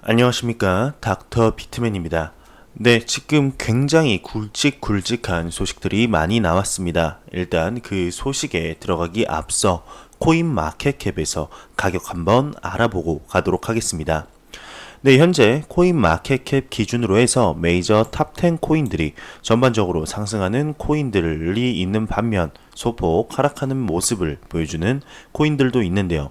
안녕하십니까, 닥터 비트맨입니다. 네, 지금 굉장히 굵직굵직한 소식들이 많이 나왔습니다. 일단 그 소식에 들어가기 앞서 코인마켓캡에서 가격 한번 알아보고 가도록 하겠습니다. 네, 현재 코인마켓캡 기준으로 해서 메이저 탑10 코인들이 전반적으로 상승하는 코인들이 있는 반면 소폭 하락하는 모습을 보여주는 코인들도 있는데요.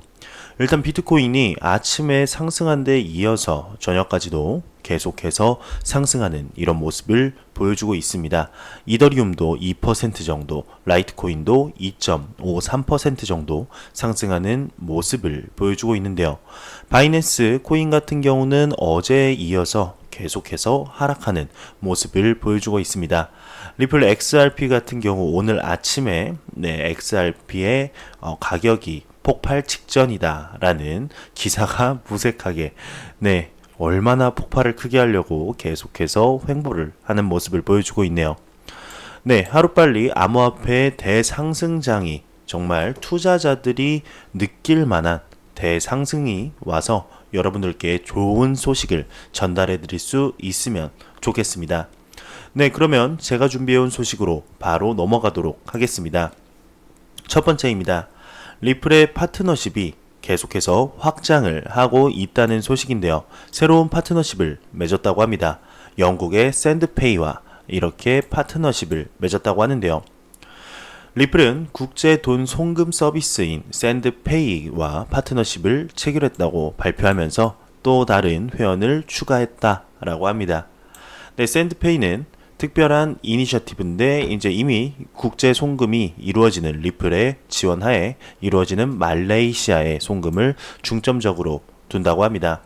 일단 비트코인이 아침에 상승한 데 이어서 저녁까지도 계속해서 상승하는 이런 모습을 보여주고 있습니다. 이더리움도 2% 정도, 라이트코인도 2.53% 정도 상승하는 모습을 보여주고 있는데요. 바이낸스 코인 같은 경우는 어제에 이어서 계속해서 하락하는 모습을 보여주고 있습니다. 리플 XRP 같은 경우 오늘 아침에 XRP의 가격이 폭발 직전이다라는 기사가 무색하게 얼마나 폭발을 크게 하려고 계속해서 횡보를 하는 모습을 보여주고 있네요. 네, 하루빨리 암호화폐의 대상승장이 정말 투자자들이 느낄 만한 대상승이 와서 여러분들께 좋은 소식을 전달해 드릴 수 있으면 좋겠습니다. 네, 그러면 제가 준비해온 소식으로 바로 넘어가도록 하겠습니다. 첫 번째입니다. 리플의 파트너십이 계속해서 확장을 하고 있다는 소식인데요. 새로운 파트너십을 맺었다고 합니다. 영국의 샌드페이와 이렇게 파트너십을 맺었다고 하는데요. 리플은 국제 돈 송금 서비스인 샌드페이와 파트너십을 체결했다고 발표하면서 또 다른 회원을 추가했다라고 합니다. 네, 샌드페이는 특별한 이니셔티브인데 이제 이미 국제 송금이 이루어지는 리플의 지원하에 이루어지는 말레이시아의 송금을 중점적으로 둔다고 합니다.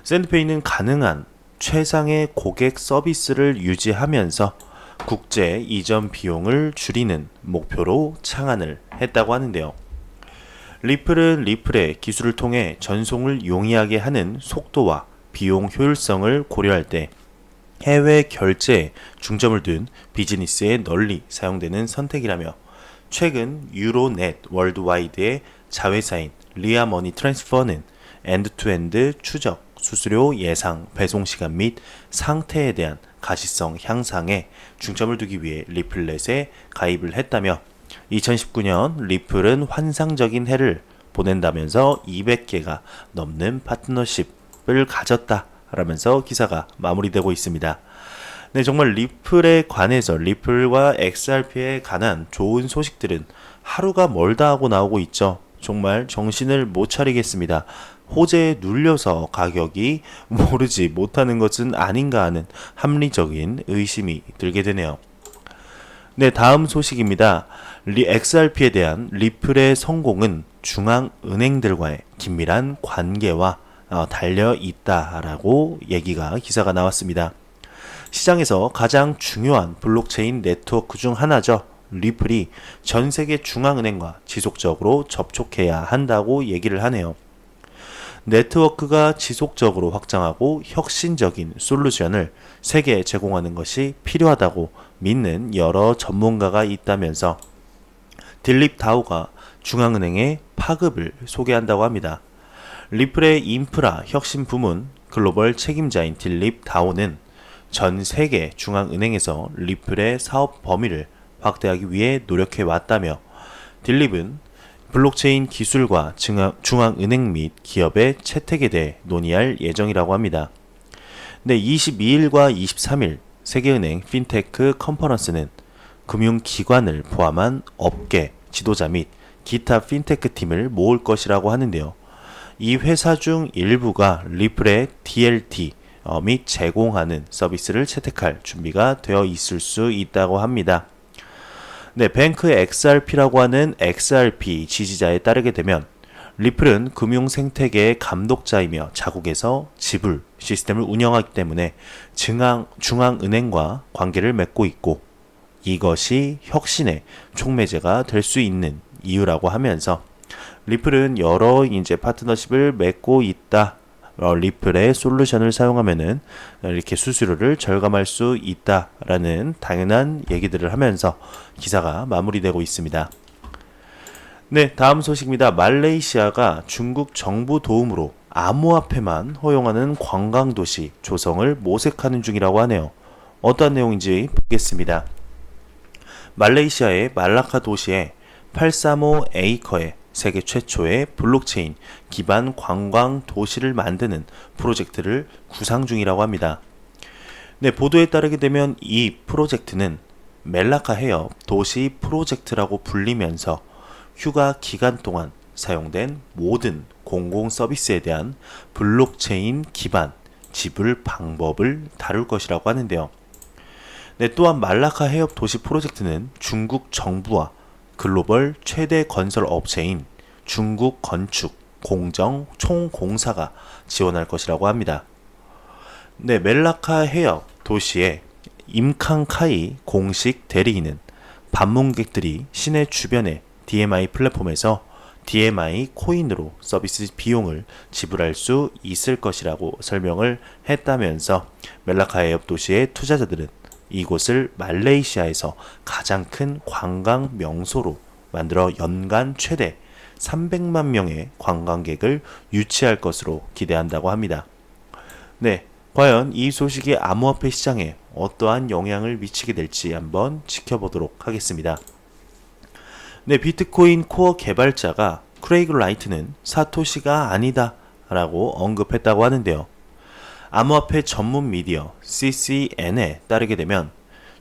샌드페이는 가능한 최상의 고객 서비스를 유지하면서 국제 이전 비용을 줄이는 목표로 창안을 했다고 하는데요. 리플은 리플의 기술을 통해 전송을 용이하게 하는 속도와 비용 효율성을 고려할 때 해외 결제에 중점을 둔 비즈니스에 널리 사용되는 선택이라며 최근 유로넷 월드와이드의 자회사인 리아 머니 트랜스퍼는 엔드투엔드 추적, 수수료 예상, 배송 시간 및 상태에 대한 가시성 향상에 중점을 두기 위해 리플렛에 가입을 했다며 2019년 리플은 환상적인 해를 보낸다면서 200개가 넘는 파트너십을 가졌다 라면서 기사가 마무리되고 있습니다. 네, 정말 리플에 관해서 리플과 XRP에 관한 좋은 소식들은 하루가 멀다 하고 나오고 있죠. 정말 정신을 못 차리겠습니다. 호재에 눌려서 가격이 오르지 못하는 것은 아닌가 하는 합리적인 의심이 들게 되네요. 네, 다음 소식입니다. XRP에 대한 리플의 성공은 중앙은행들과의 긴밀한 관계와 달려 있다라고 기사가 나왔습니다. 시장에서 가장 중요한 블록체인 네트워크 중 하나죠. 리플이 전 세계 중앙은행과 지속적으로 접촉해야 한다고 얘기를 하네요. 네트워크가 지속적으로 확장하고 혁신적인 솔루션을 세계에 제공하는 것이 필요하다고 믿는 여러 전문가가 있다면서 딜립 다오가 중앙은행의 파급을 소개한다고 합니다. 리플의 인프라 혁신 부문 글로벌 책임자인 딜립 다오는 전 세계 중앙은행에서 리플의 사업 범위를 확대하기 위해 노력해 왔다며 딜립은 블록체인 기술과 중앙은행 및 기업의 채택에 대해 논의할 예정이라고 합니다. 네, 22일과 23일 세계은행 핀테크 컨퍼런스는 금융기관을 포함한 업계 지도자 및 기타 핀테크 팀을 모을 것이라고 하는데요. 이 회사 중 일부가 리플의 DLT 및 제공하는 서비스를 채택할 준비가 되어 있을 수 있다고 합니다. 네, 뱅크 XRP라고 하는 XRP 지지자에 따르게 되면 리플은 금융 생태계의 감독자이며 자국에서 지불 시스템을 운영하기 때문에 중앙은행과 관계를 맺고 있고 이것이 혁신의 촉매제가 될 수 있는 이유라고 하면서 리플은 여러 파트너십을 맺고 있다. 리플의 솔루션을 사용하면은 이렇게 수수료를 절감할 수 있다라는 당연한 얘기들을 하면서 기사가 마무리되고 있습니다. 네, 다음 소식입니다. 말레이시아가 중국 정부 도움으로 암호화폐만 허용하는 관광도시 조성을 모색하는 중이라고 하네요. 어떤 내용인지 보겠습니다. 말레이시아의 말라카 도시에 835 에이커의 세계 최초의 블록체인 기반 관광 도시를 만드는 프로젝트를 구상 중이라고 합니다. 네, 보도에 따르게 되면 이 프로젝트는 멜라카 해협 도시 프로젝트라고 불리면서 휴가 기간 동안 사용된 모든 공공 서비스에 대한 블록체인 기반 지불 방법을 다룰 것이라고 하는데요. 네, 또한 말라카 해협 도시 프로젝트는 중국 정부와 글로벌 최대 건설 업체인 중국 건축 공정 총공사가 지원할 것이라고 합니다. 네, 멜라카 해협 도시의 임캉카이 공식 대리인은 방문객들이 시내 주변의 DMI 플랫폼에서 DMI 코인으로 서비스 비용을 지불할 수 있을 것이라고 설명을 했다면서 멜라카 해협 도시의 투자자들은 이곳을 말레이시아에서 가장 큰 관광 명소로 만들어 연간 최대 300만 명의 관광객을 유치할 것으로 기대한다고 합니다. 네, 과연 이 소식이 암호화폐 시장에 어떠한 영향을 미치게 될지 한번 지켜보도록 하겠습니다. 네, 비트코인 코어 개발자가 크레이그 라이트는 사토시가 아니다 라고 언급했다고 하는데요. 암호화폐 전문 미디어 CCN에 따르게 되면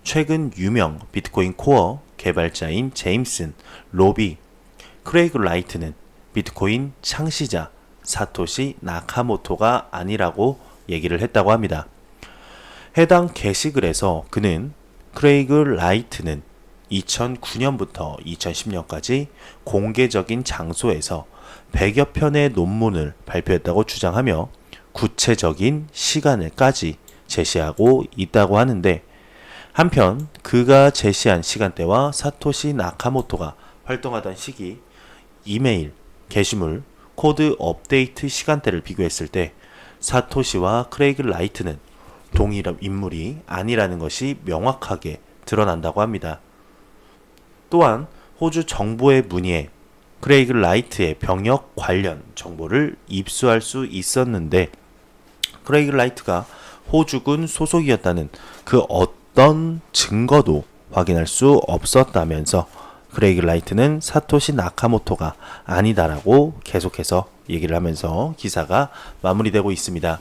최근 유명 비트코인 코어 개발자인 제임슨 로비 크레이그 라이트는 비트코인 창시자 사토시 나카모토가 아니라고 얘기를 했다고 합니다. 해당 게시글에서 그는 크레이그 라이트는 2009년부터 2010년까지 공개적인 장소에서 100여 편의 논문을 발표했다고 주장하며 구체적인 시간을까지 제시하고 있다고 하는데, 한편 그가 제시한 시간대와 사토시 나카모토가 활동하던 시기, 이메일, 게시물, 코드 업데이트 시간대를 비교했을 때 사토시와 크레이그 라이트는 동일한 인물이 아니라는 것이 명확하게 드러난다고 합니다. 또한 호주 정부의 문의에 크레이그 라이트의 병역 관련 정보를 입수할 수 있었는데, 크레이그 라이트가 호주군 소속이었다는 그 어떤 증거도 확인할 수 없었다면서 크레이그 라이트는 사토시 나카모토가 아니다라고 계속해서 얘기를 하면서 기사가 마무리되고 있습니다.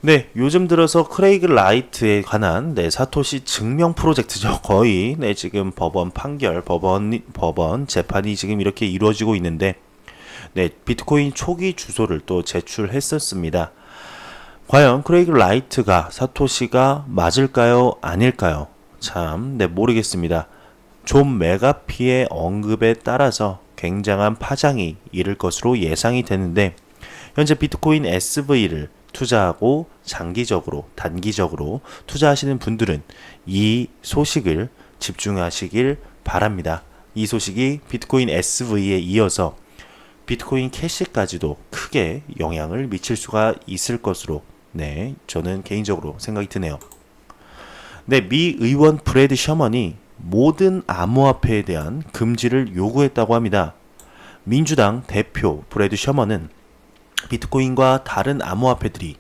네, 요즘 들어서 크레이그 라이트에 관한 사토시 증명 프로젝트죠. 거의 지금 법원 판결, 법원 재판이 지금 이렇게 이루어지고 있는데, 비트코인 초기 주소를 또 제출했었습니다. 과연 크레이그 라이트가 사토시가 맞을까요? 아닐까요? 참, 모르겠습니다. 존 메가피의 언급에 따라서 굉장한 파장이 일을 것으로 예상이 되는데, 현재 비트코인 SV를 투자하고 장기적으로, 단기적으로 투자하시는 분들은 이 소식을 집중하시길 바랍니다. 이 소식이 비트코인 SV에 이어서 비트코인 캐시까지도 크게 영향을 미칠 수가 있을 것으로 저는 개인적으로 생각이 드네요. 미 의원 브래드 셔먼이 모든 암호화폐에 대한 금지를 요구했다고 합니다. 민주당 대표 브래드 셔먼은 비트코인과 다른 암호화폐들이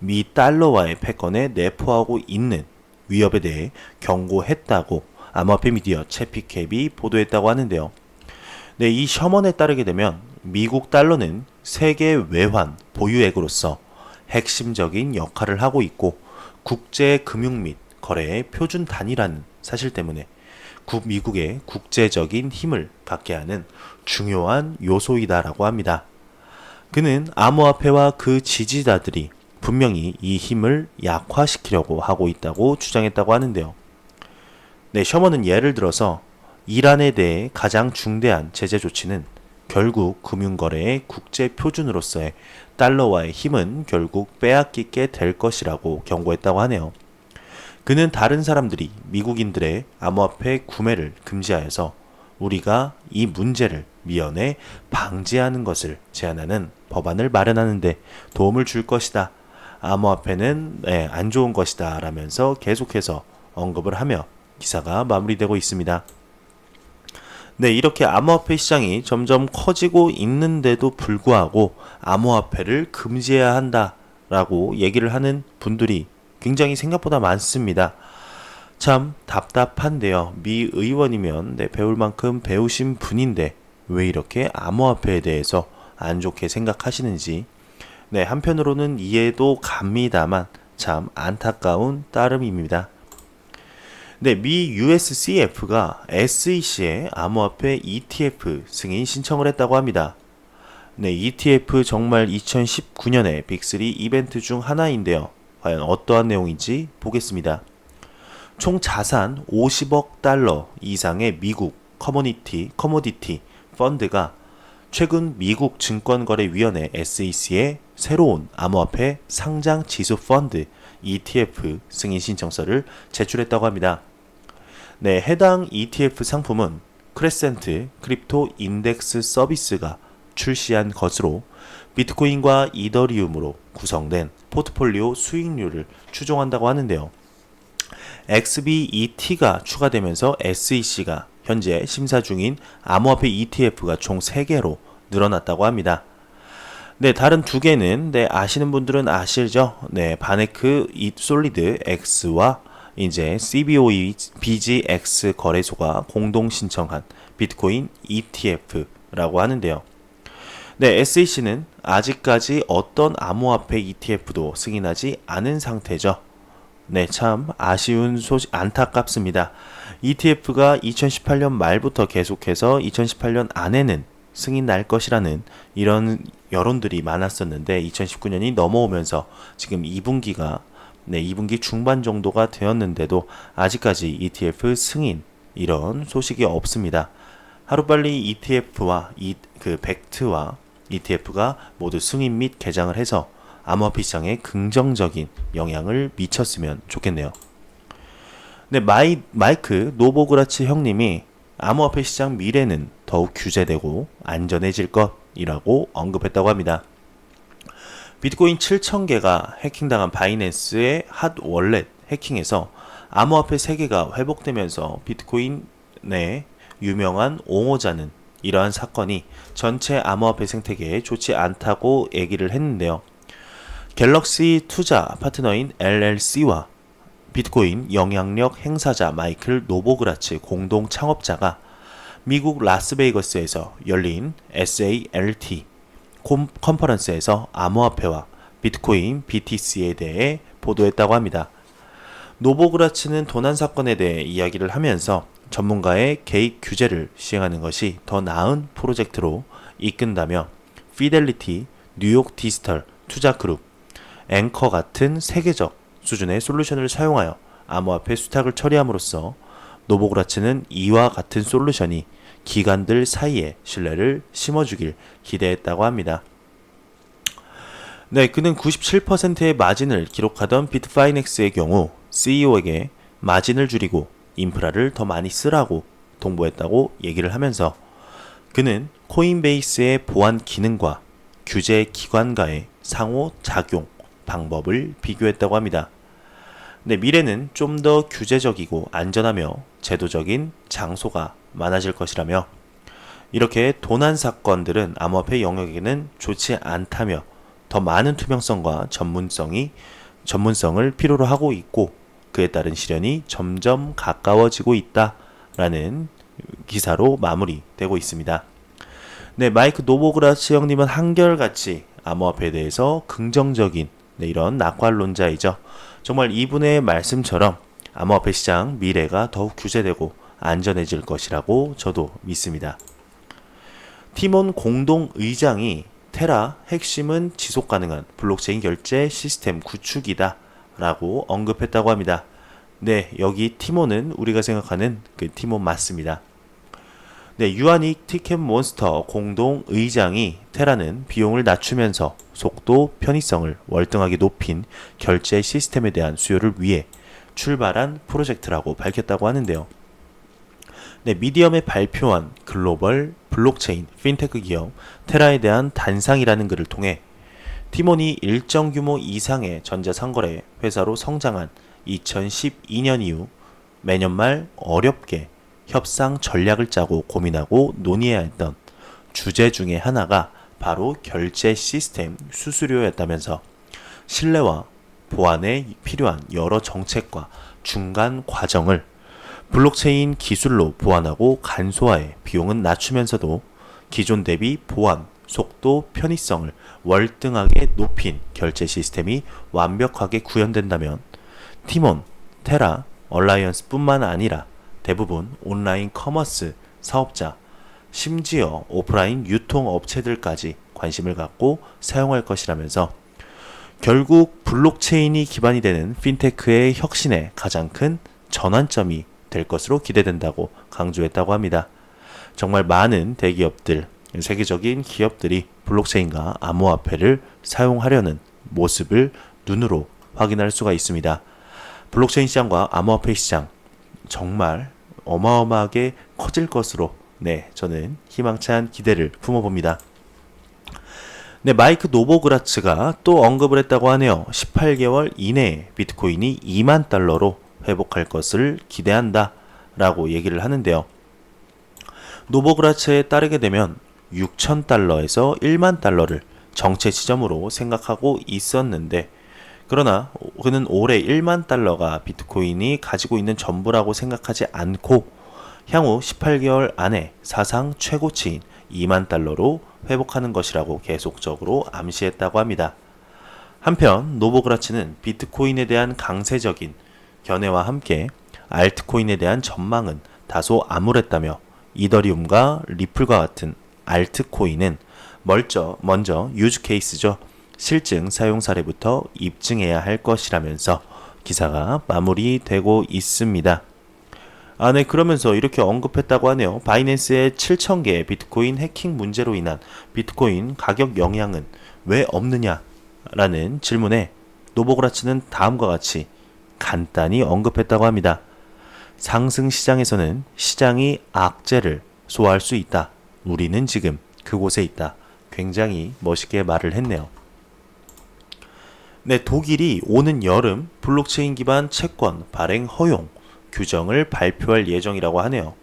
미 달러와의 패권에 내포하고 있는 위협에 대해 경고했다고 암호화폐 미디어 채피캡이 보도했다고 하는데요. 이 셔먼에 따르게 되면 미국 달러는 세계 외환 보유액으로서 핵심적인 역할을 하고 있고, 국제 금융 및 거래의 표준 단위라는 사실 때문에 미국의 국제적인 힘을 갖게 하는 중요한 요소이다라고 합니다. 그는 암호화폐와 그 지지자들이 분명히 이 힘을 약화시키려고 하고 있다고 주장했다고 하는데요. 셔먼은 예를 들어서 이란에 대해 가장 중대한 제재 조치는 결국 금융거래의 국제 표준으로서의 달러와의 힘은 결국 빼앗기게 될 것이라고 경고했다고 하네요. 그는 다른 사람들이 미국인들의 암호화폐 구매를 금지하여서 우리가 이 문제를 미연에 방지하는 것을 제한하는 법안을 마련하는 데 도움을 줄 것이다. 암호화폐는 안 좋은 것이다 라면서 계속해서 언급을 하며 기사가 마무리되고 있습니다. 네, 이렇게 암호화폐 시장이 점점 커지고 있는데도 불구하고 암호화폐를 금지해야 한다라고 얘기를 하는 분들이 굉장히 생각보다 많습니다. 참 답답한데요. 미 의원이면 배울 만큼 배우신 분인데 왜 이렇게 암호화폐에 대해서 안 좋게 생각하시는지 한편으로는 이해도 갑니다만 참 안타까운 따름입니다. 미 USCF가 SEC에 암호화폐 ETF 승인 신청을 했다고 합니다. ETF 정말 2019년의 빅3 이벤트 중 하나인데요. 과연 어떠한 내용인지 보겠습니다. 총 자산 50억 달러 이상의 미국 커모디티 펀드가 최근 미국 증권거래위원회 SEC에 새로운 암호화폐 상장 지수 펀드 ETF 승인 신청서를 제출했다고 합니다. 해당 ETF 상품은 크레센트 크립토 인덱스 서비스가 출시한 것으로 비트코인과 이더리움으로 구성된 포트폴리오 수익률을 추종한다고 하는데요. XBET가 추가되면서 SEC가 현재 심사 중인 암호화폐 ETF가 총 3개로 늘어났다고 합니다. 다른 2개는 아시는 분들은 아시죠? 바네크 솔리드 X와 이제 CBOE BGX 거래소가 공동 신청한 비트코인 ETF라고 하는데요. SEC는 아직까지 어떤 암호화폐 ETF도 승인하지 않은 상태죠. 참 아쉬운 소식, 안타깝습니다. ETF가 2018년 말부터 계속해서 2018년 안에는 승인 날 것이라는 이런 여론들이 많았었는데 2019년이 넘어오면서 지금 2분기가 2분기 중반 정도가 되었는데도 아직까지 ETF 승인 이런 소식이 없습니다. 하루빨리 ETF와 벡트와 ETF가 모두 승인 및 개장을 해서 암호화폐 시장에 긍정적인 영향을 미쳤으면 좋겠네요. 마이크 노보그라치 형님이 암호화폐 시장 미래는 더욱 규제되고 안전해질 것이라고 언급했다고 합니다. 비트코인 7,000개가 해킹당한 바이낸스의 핫 월렛 해킹에서 암호화폐 세계가 회복되면서 비트코인 내 유명한 옹호자는 이러한 사건이 전체 암호화폐 생태계에 좋지 않다고 얘기를 했는데요. 갤럭시 투자 파트너인 LLC와 비트코인 영향력 행사자 마이클 노보그라츠 공동 창업자가 미국 라스베이거스에서 열린 SALT 컨퍼런스에서 암호화폐와 비트코인 BTC에 대해 보도했다고 합니다. 노보그라츠는 도난 사건에 대해 이야기를 하면서 전문가의 개입 규제를 시행하는 것이 더 나은 프로젝트로 이끈다며 피델리티, 뉴욕 디지털 투자그룹, 앵커 같은 세계적 수준의 솔루션을 사용하여 암호화폐 수탁을 처리함으로써 노보그라츠는 이와 같은 솔루션이 기관들 사이에 신뢰를 심어주길 기대했다고 합니다. 그는 97%의 마진을 기록하던 비트파이넥스의 경우 CEO에게 마진을 줄이고 인프라를 더 많이 쓰라고 통보했다고 얘기를 하면서 그는 코인베이스의 보안 기능과 규제 기관과의 상호작용 방법을 비교했다고 합니다. 미래는 좀 더 규제적이고 안전하며 제도적인 장소가 많아질 것이라며 이렇게 도난 사건들은 암호화폐 영역에는 좋지 않다며 더 많은 투명성과 전문성을 필요로 하고 있고 그에 따른 실현이 점점 가까워지고 있다라는 기사로 마무리되고 있습니다. 마이크 노보그라츠 형님은 한결같이 암호화폐에 대해서 긍정적인 이런 낙관론자이죠. 정말 이분의 말씀처럼 암호화폐 시장 미래가 더욱 규제되고 안전해질 것이라고 저도 믿습니다. 티몬 공동의장이 테라 핵심은 지속가능한 블록체인 결제 시스템 구축이다 라고 언급했다고 합니다. 여기 티몬은 우리가 생각하는 그 티몬 맞습니다. 유아닉 티켓몬스터 공동의장이 테라는 비용을 낮추면서 속도, 편의성을 월등하게 높인 결제 시스템에 대한 수요를 위해 출발한 프로젝트라고 밝혔다고 하는데요. 미디엄에 발표한 글로벌 블록체인 핀테크 기업 테라에 대한 단상이라는 글을 통해 티몬이 일정 규모 이상의 전자상거래 회사로 성장한 2012년 이후 매년 말 어렵게 협상 전략을 짜고 고민하고 논의해야 했던 주제 중에 하나가 바로 결제 시스템 수수료였다면서 신뢰와 보안에 필요한 여러 정책과 중간 과정을 블록체인 기술로 보완하고 간소화해 비용은 낮추면서도 기존 대비 보안, 속도, 편의성을 월등하게 높인 결제 시스템이 완벽하게 구현된다면 티몬, 테라, 얼라이언스뿐만 아니라 대부분 온라인 커머스 사업자, 심지어 오프라인 유통업체들까지 관심을 갖고 사용할 것이라면서 결국 블록체인이 기반이 되는 핀테크의 혁신의 가장 큰 전환점이 될 것으로 기대된다고 강조했다고 합니다. 정말 많은 대기업들, 세계적인 기업들이 블록체인과 암호화폐를 사용하려는 모습을 눈으로 확인할 수가 있습니다. 블록체인 시장과 암호화폐 시장 정말 어마어마하게 커질 것으로 저는 희망찬 기대를 품어봅니다. 마이크 노보그라츠가 또 언급을 했다고 하네요. 18개월 이내에 비트코인이 2만 달러로 회복할 것을 기대한다 라고 얘기를 하는데요. 노보그라츠에 따르게 되면 6,000달러에서 1만 달러를 정체 지점으로 생각하고 있었는데 그러나 그는 올해 1만 달러가 비트코인이 가지고 있는 전부라고 생각하지 않고 향후 18개월 안에 사상 최고치인 2만 달러로 회복하는 것이라고 계속적으로 암시했다고 합니다. 한편 노보그라츠는 비트코인에 대한 강세적인 견해와 함께 알트코인에 대한 전망은 다소 암울했다며 이더리움과 리플과 같은 알트코인은 먼저 유즈 케이스죠. 실증 사용 사례부터 입증해야 할 것이라면서 기사가 마무리되고 있습니다. 그러면서 이렇게 언급했다고 하네요. 바이낸스의 7,000개의 비트코인 해킹 문제로 인한 비트코인 가격 영향은 왜 없느냐라는 질문에 노보그라츠는 다음과 같이 간단히 언급했다고 합니다. 상승 시장에서는 시장이 악재를 소화할 수 있다. 우리는 지금 그곳에 있다. 굉장히 멋있게 말을 했네요. 독일이 오는 여름 블록체인 기반 채권 발행 허용 규정을 발표할 예정이라고 하네요.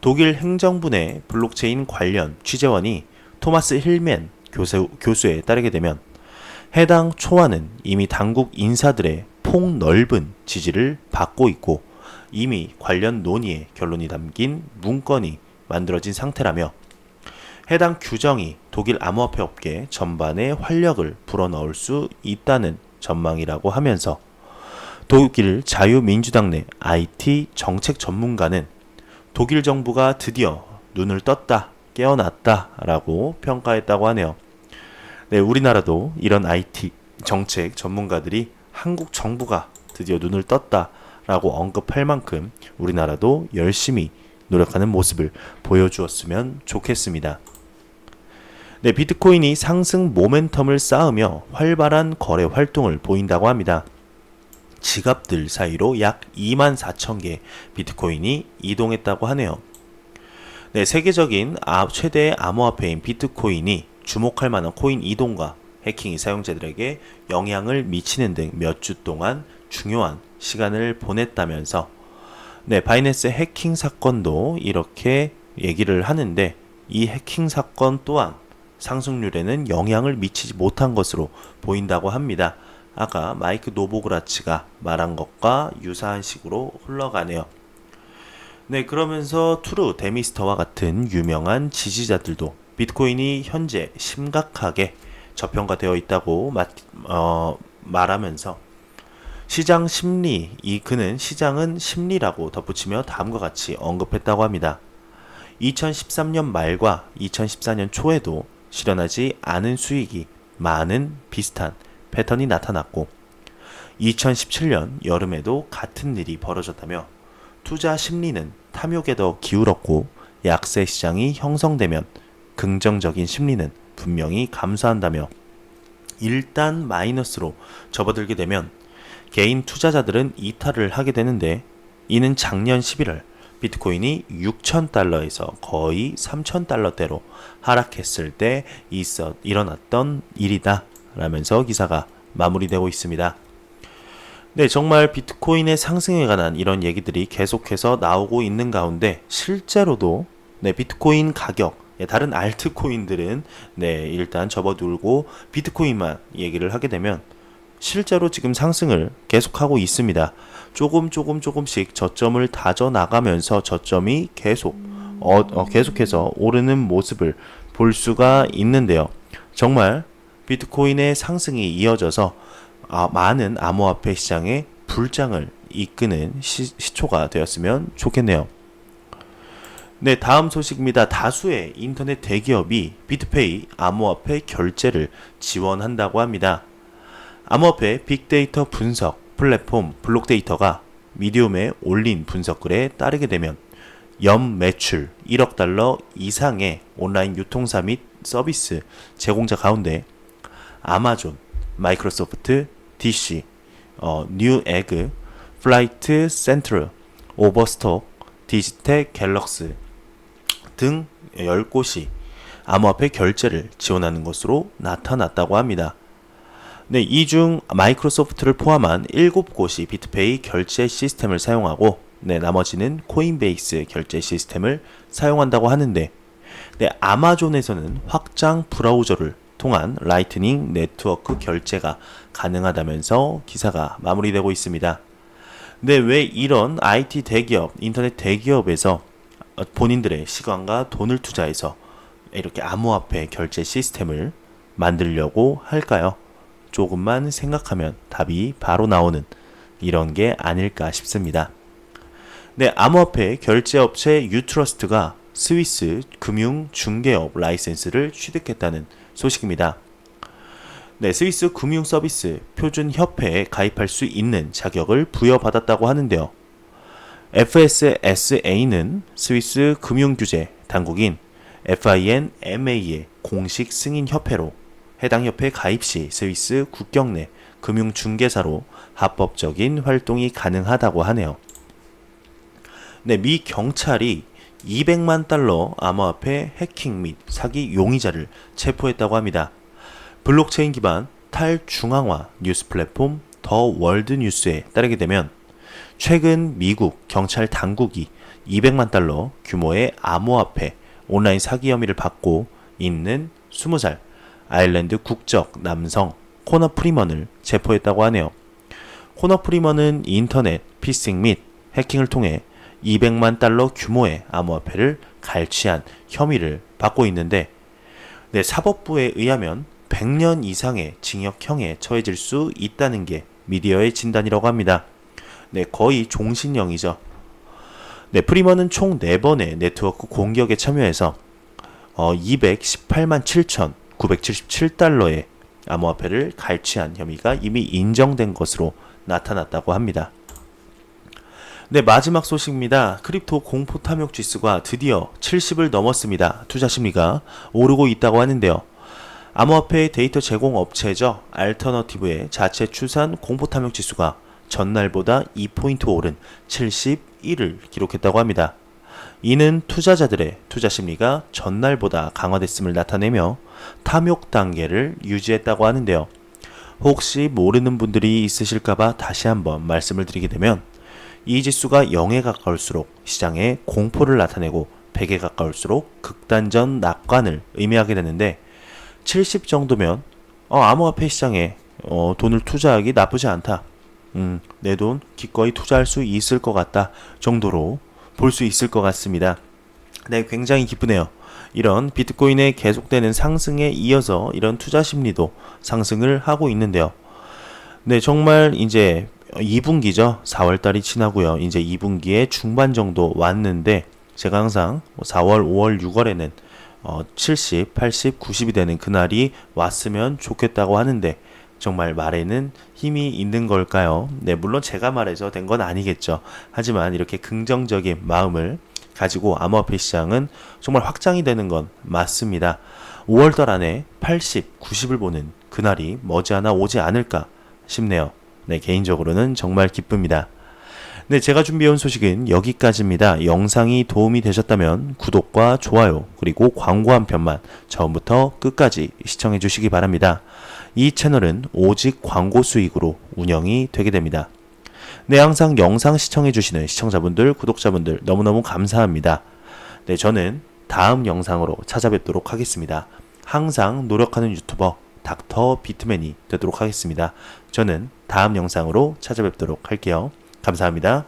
독일 행정부 내 블록체인 관련 취재원이 토마스 힐맨 교수에 따르게 되면 해당 초안은 이미 당국 인사들의 폭넓은 지지를 받고 있고 이미 관련 논의의 결론이 담긴 문건이 만들어진 상태라며 해당 규정이 독일 암호화폐 업계 전반에 활력을 불어넣을 수 있다는 전망이라고 하면서 독일 자유민주당 내 IT 정책 전문가는 독일 정부가 드디어 눈을 떴다, 깨어났다 라고 평가했다고 하네요. 우리나라도 이런 IT 정책 전문가들이 한국 정부가 드디어 눈을 떴다 라고 언급할 만큼 우리나라도 열심히 노력하는 모습을 보여주었으면 좋겠습니다. 비트코인이 상승 모멘텀을 쌓으며 활발한 거래 활동을 보인다고 합니다. 지갑들 사이로 약 24,000개 비트코인이 이동했다고 하네요. 세계적인 최대의 암호화폐인 비트코인이 주목할 만한 코인 이동과 해킹이 사용자들에게 영향을 미치는 등 몇 주 동안 중요한 시간을 보냈다면서 바이낸스 해킹 사건도 이렇게 얘기를 하는데 이 해킹 사건 또한 상승률에는 영향을 미치지 못한 것으로 보인다고 합니다. 아까 마이크 노보그라츠가 말한 것과 유사한 식으로 흘러가네요. 그러면서 투르 데미스터와 같은 유명한 지지자들도 비트코인이 현재 심각하게 저평가되어 있다고 말하면서 그는 시장은 심리라고 덧붙이며 다음과 같이 언급했다고 합니다. 2013년 말과 2014년 초에도 실현하지 않은 수익이 많은 비슷한 패턴이 나타났고 2017년 여름에도 같은 일이 벌어졌다며 투자 심리는 탐욕에 더 기울었고 약세 시장이 형성되면 긍정적인 심리는 분명히 감소한다며 일단 마이너스로 접어들게 되면 개인 투자자들은 이탈을 하게 되는데 이는 작년 11월 비트코인이 6,000달러에서 거의 3,000달러대로 하락했을 때 일어났던 일이다 라면서 기사가 마무리되고 있습니다. 네, 정말 비트코인의 상승에 관한 이런 얘기들이 계속해서 나오고 있는 가운데 실제로도 네, 비트코인 가격, 다른 알트코인들은 네, 일단 접어두고 비트코인만 얘기를 하게 되면 실제로 지금 상승을 계속하고 있습니다. 조금씩 저점을 다져 나가면서 저점이 계속해서 오르는 모습을 볼 수가 있는데요. 정말 비트코인의 상승이 이어져서 많은 암호화폐 시장의 불장을 이끄는 시초가 되었으면 좋겠네요. 네, 다음 소식입니다. 다수의 인터넷 대기업이 비트페이 암호화폐 결제를 지원한다고 합니다. 암호화폐 빅데이터 분석 플랫폼 블록데이터가 미디움에 올린 분석글에 따르게 되면 연 매출 1억 달러 이상의 온라인 유통사 및 서비스 제공자 가운데 아마존, 마이크로소프트, DC, 뉴에그, 플라이트 센트럴, 오버스톡, 디지텍 갤럭스 등 10곳이 암호화폐 결제를 지원하는 것으로 나타났다고 합니다. 네, 이 중 마이크로소프트를 포함한 7곳이 비트페이 결제 시스템을 사용하고 나머지는 코인베이스 결제 시스템을 사용한다고 하는데 아마존에서는 확장 브라우저를 통한 라이트닝 네트워크 결제가 가능하다면서 기사가 마무리되고 있습니다. 왜 이런 IT 대기업, 인터넷 대기업에서 본인들의 시간과 돈을 투자해서 이렇게 암호화폐 결제 시스템을 만들려고 할까요? 조금만 생각하면 답이 바로 나오는 이런 게 아닐까 싶습니다. 암호화폐 결제업체 유트러스트가 스위스 금융중개업 라이센스를 취득했다는 소식입니다. 스위스 금융서비스 표준협회에 가입할 수 있는 자격을 부여받았다고 하는데요. FSSA는 스위스 금융규제 당국인 FINMA의 공식 승인협회로 해당 협회 가입 시 스위스 국경 내 금융중개사로 합법적인 활동이 가능하다고 하네요. 미 경찰이 200만 달러 암호화폐 해킹 및 사기 용의자를 체포했다고 합니다. 블록체인 기반 탈중앙화 뉴스 플랫폼 더 월드 뉴스에 따르게 되면 최근 미국 경찰 당국이 200만 달러 규모의 암호화폐 온라인 사기 혐의를 받고 있는 20살 아일랜드 국적 남성 코너 프리먼을 체포했다고 하네요. 코너 프리먼은 인터넷 피싱 및 해킹을 통해 200만 달러 규모의 암호화폐를 갈취한 혐의를 받고 있는데 사법부에 의하면 100년 이상의 징역형에 처해질 수 있다는 게 미디어의 진단이라고 합니다. 거의 종신형이죠. 프리먼은 총 4번의 네트워크 공격에 참여해서 218만 7,977달러의 암호화폐를 갈취한 혐의가 이미 인정된 것으로 나타났다고 합니다. 마지막 소식입니다. 크립토 공포 탐욕 지수가 드디어 70을 넘었습니다. 투자 심리가 오르고 있다고 하는데요. 암호화폐 데이터 제공 업체죠. 알터너티브의 자체 추산 공포 탐욕 지수가 전날보다 2포인트 오른 71을 기록했다고 합니다. 이는 투자자들의 투자 심리가 전날보다 강화됐음을 나타내며 탐욕 단계를 유지했다고 하는데요. 혹시 모르는 분들이 있으실까봐 다시 한번 말씀을 드리게 되면 이 지수가 0에 가까울수록 시장에 공포를 나타내고 100에 가까울수록 극단적 낙관을 의미하게 되는데 70 정도면 암호화폐 시장에 돈을 투자하기 나쁘지 않다. 내 돈 기꺼이 투자할 수 있을 것 같다 정도로 볼 수 있을 것 같습니다. 굉장히 기쁘네요. 이런 비트코인의 계속되는 상승에 이어서 이런 투자 심리도 상승을 하고 있는데요. 정말 이제 2분기죠. 4월달이 지나고요. 이제 2분기의 중반 정도 왔는데 제가 항상 4월, 5월, 6월에는 70, 80, 90이 되는 그날이 왔으면 좋겠다고 하는데 정말 말에는 힘이 있는 걸까요? 물론 제가 말해서 된 건 아니겠죠. 하지만 이렇게 긍정적인 마음을 가지고 암호화폐 시장은 정말 확장이 되는 건 맞습니다. 5월달 안에 80, 90을 보는 그날이 머지않아 오지 않을까 싶네요. 개인적으로는 정말 기쁩니다. 제가 준비해온 소식은 여기까지입니다. 영상이 도움이 되셨다면 구독과 좋아요 그리고 광고 한 편만 처음부터 끝까지 시청해 주시기 바랍니다. 이 채널은 오직 광고 수익으로 운영이 되게 됩니다. 네, 항상 영상 시청해주시는 시청자분들, 구독자분들 너무너무 감사합니다. 네, 저는 다음 영상으로 찾아뵙도록 하겠습니다. 항상 노력하는 유튜버 닥터 비트맨이 되도록 하겠습니다. 저는 다음 영상으로 찾아뵙도록 할게요. 감사합니다.